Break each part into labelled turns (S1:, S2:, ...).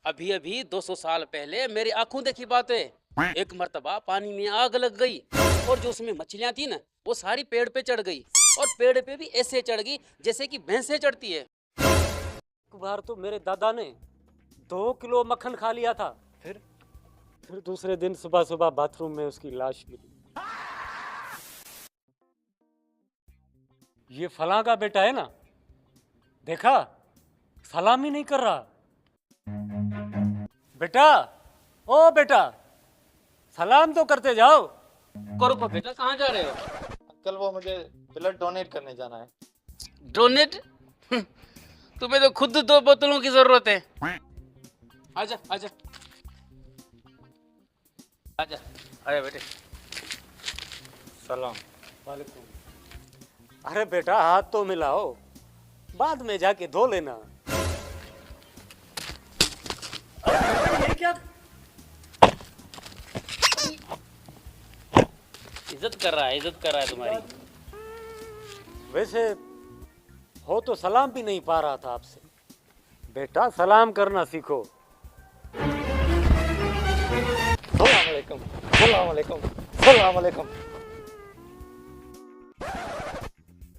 S1: अभी अभी 200 साल पहले मेरी आंखों देखी बात है। एक मर्तबा पानी में आग लग गई और जो उसमें मछलियां थी ना वो सारी पेड़ पे चढ़ गई और पेड़ पे भी ऐसे चढ़ गई जैसे कि भैंसें चढ़ती है।
S2: एक बार तो मेरे दादा ने 2 किलो मक्खन खा लिया था। फिर दूसरे दिन सुबह सुबह बाथरूम में उसकी लाश मिली। ये फलां का बेटा है ना, देखा सलाम ही नहीं कर रहा। बेटा, ओ बेटा, सलाम तो करते जाओ।
S1: करो बेटा, कहाँ जा रहे हो?
S3: अंकल वो मुझे ब्लड डोनेट करने जाना है।
S1: डोनेट? तुम्हें तो खुद 2 बोतलों की जरूरत है। आजा आजा आजा आया बेटे।
S3: सलाम।
S2: वालेकुम। अरे बेटा हाथ तो मिलाओ, बाद में जाके धो लेना। ये क्या?
S1: इज्जत कर रहा है तुम्हारी।
S2: वैसे हो तो सलाम भी नहीं पा रहा था आपसे। बेटा सलाम करना सीखो।
S3: सलाम अलैकुम, सलाम अलैकुम, सलाम अलैकुम।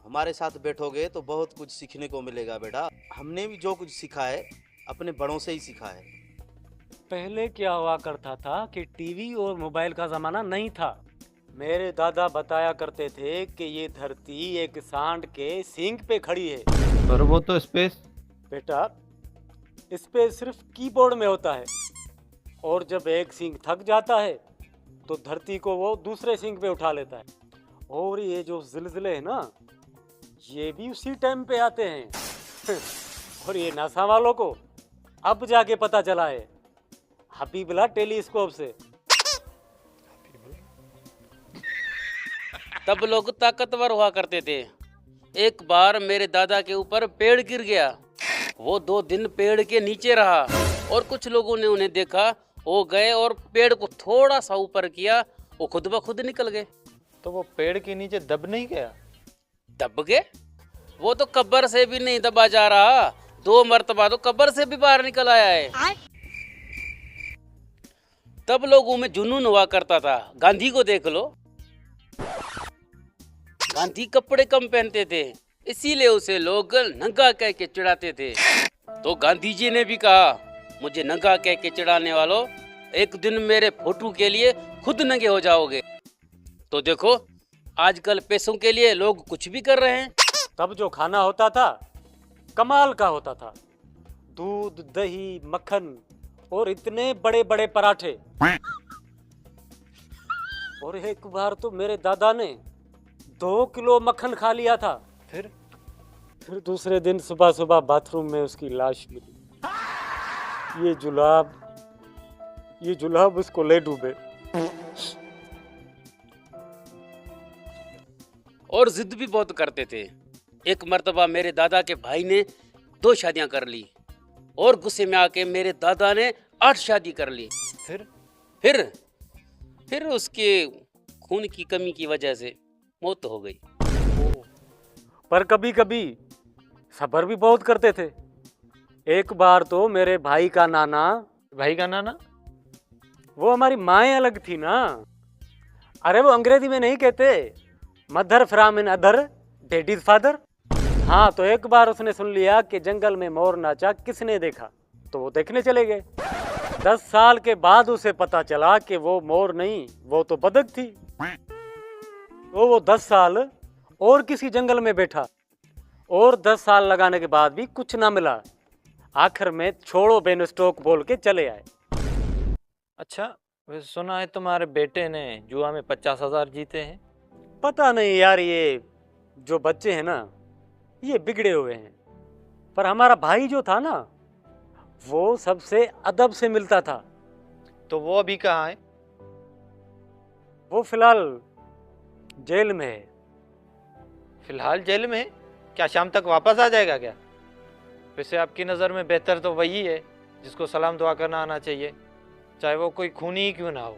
S4: हमारे साथ बैठोगे तो बहुत कुछ सीखने को मिलेगा बेटा। हमने भी जो कुछ सीखा है अपने बड़ों से ही सीखा है।
S2: पहले क्या हुआ करता था कि टीवी और मोबाइल का जमाना नहीं था। मेरे दादा बताया करते थे कि ये धरती एक सांड के सींग पे खड़ी है।
S3: पर वो तो स्पेस।
S2: बेटा स्पेस सिर्फ कीबोर्ड में होता है, और जब एक सींग थक जाता है तो धरती को वो दूसरे सींग पे उठा लेता है। और ये जो जिलजिले हैं ना, ये भी उसी टाइम पे आते हैं। और ये नासा वालों को अब जाके पता चला है, हबीबुल्लाह टेलीस्कोप से।
S1: तब लोग ताकतवर हुआ करते थे। एक बार मेरे दादा के ऊपर पेड़ गिर गया। वो 2 दिन पेड़ के नीचे रहा और कुछ लोगों ने उन्हें देखा। वो गए और पेड़ को थोड़ा सा ऊपर किया, वो खुद ब खुद निकल गए।
S3: तो वो पेड़ के नीचे दब नहीं गया?
S1: दब गए? वो तो कब्र से भी नहीं दबा जा रहा। 2 मर्तबा तो कब्र से भी बाहर निकल आया है। तब लोगों में जुनून हुआ करता था। गांधी को देख लो, गांधी कपड़े कम पहनते थे, इसीलिए उसे लोग नंगा कह के चिढ़ाते थे। तो गांधी जी ने भी कहा, मुझे नंगा कह के चिढ़ाने वालों, एक दिन मेरे फोटो के लिए खुद नंगे हो जाओगे। तो देखो आजकल पैसों के लिए लोग कुछ भी कर रहे हैं।
S2: तब जो खाना होता था कमाल का होता था। दूध, दही, मक्खन और इतने बड़े बड़े पराठे। और एक बार तो मेरे दादा ने 2 किलो मक्खन खा लिया था। फिर दूसरे दिन सुबह सुबह बाथरूम में उसकी लाश मिली। ये जुलाब उसको ले डूबे।
S1: और जिद भी बहुत करते थे। एक मर्तबा मेरे दादा के भाई ने 2 शादियां कर ली और गुस्से में आके मेरे दादा ने 8 शादी कर ली। फिर उसके खून की कमी की वजह से मौत हो गई।
S2: पर कभी कभी सब्र भी बहुत करते थे। एक बार तो मेरे भाई का नाना वो हमारी माएँ अलग थी ना। अरे वो अंग्रेजी में नहीं कहते, mother from another daddy's father. हाँ, तो एक बार उसने सुन लिया कि जंगल में मोर नाचा किसने देखा, तो वो देखने चले गए। 10 साल के बाद उसे पता चला कि वो मोर नहीं, वो तो बतख थी। तो वो 10 साल और किसी जंगल में बैठा और 10 साल लगाने के बाद भी कुछ ना मिला। आखिर में छोड़ो बेन स्टोक बोल के चले आए।
S3: अच्छा, वैसे सुना है तुम्हारे बेटे ने जुआ में 50,000 जीते हैं।
S2: पता नहीं यार, ये जो बच्चे हैं ना ये बिगड़े हुए हैं। पर हमारा भाई जो था ना वो सबसे अदब से मिलता था।
S3: तो वो अभी कहाँ है?
S2: वो फिलहाल जेल में है।
S3: फिलहाल जेल में है? क्या शाम तक वापस आ जाएगा क्या? वैसे आपकी नज़र में बेहतर तो वही है जिसको सलाम दुआ करना आना चाहिए, चाहे वो कोई खूनी ही क्यों ना हो।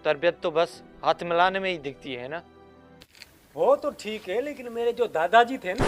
S3: तरबियत तो बस हाथ मिलाने में ही दिखती है ना।
S2: वो तो ठीक है, लेकिन मेरे जो दादाजी थे ना